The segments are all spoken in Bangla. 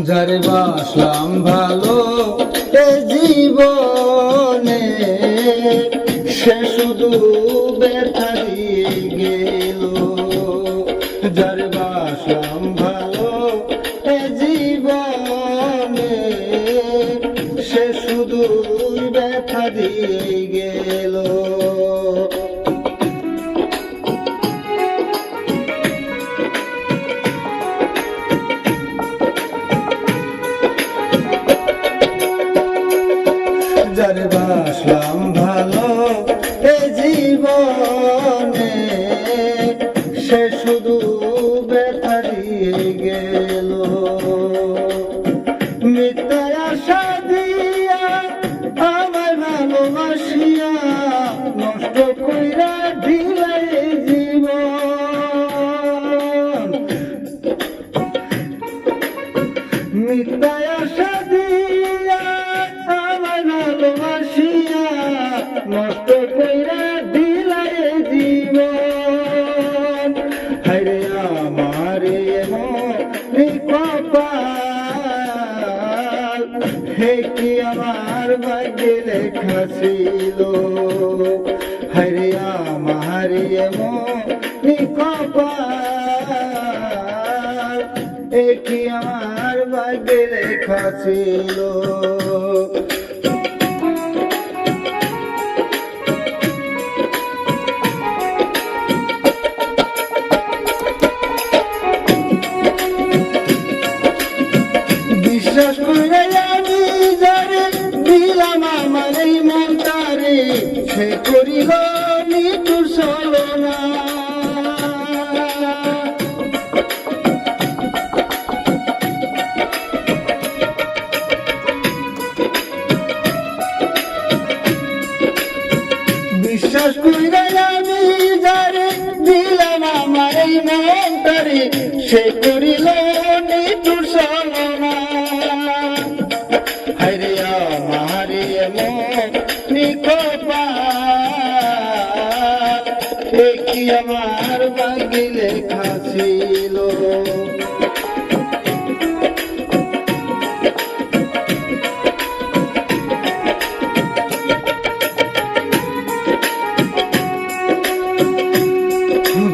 যারে বাসলাম ভালো এ জীবনে সে শুধু ব্যথা দিয়ে গেল। যারে বাসলাম ভালো এ জীবনে সে শুধু ব্যথা দিয়ে গেল। যারে বাসলাম ভালো এ জীবনে সে শুধু ব্যথা দিয়ে গেল। মিথ্যা আশা দিয়া আমায় ভালোবাসিয়া নষ্ট কইরা দিলাই জীবন। মিথ্যা আশা দিয়া আমায় ভালোবাসিয়া নষ্ট কইরা দিলাই জীবন। হায়রে আমার এমনি কপাল, হে কি আমার ভাগ্যে লেখা ছিল। হায়রে আমার এমনি কপাল, হে কি আমার ভাগ্যে লেখা ছিল। বিশ্বাস করে আমি যারে দিলাম আমার এই মনটারে, সে করিল মৃত্যুর ছলনা। বিশ্বাস করে আমি যারে দিলাম আমার এই মনটারে, সে করিল মৃত্যুর ছলনা। হায়রে আমার এমনি কপাল, এ কি আমার ভাগ্যে লেখা ছিল।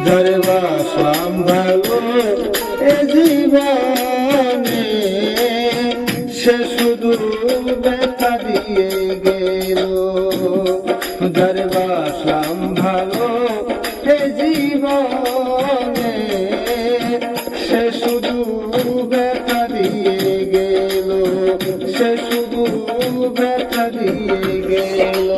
যারে বাসলাম ভালো এ জীবনে সে শুধু ব্যথা দিয়ে গেল। যারে বাসলাম ভালো এ জীবনে সে শুধু ব্যথা দিয়ে গেল। সে শুধু ব্যথা দিয়ে গেল।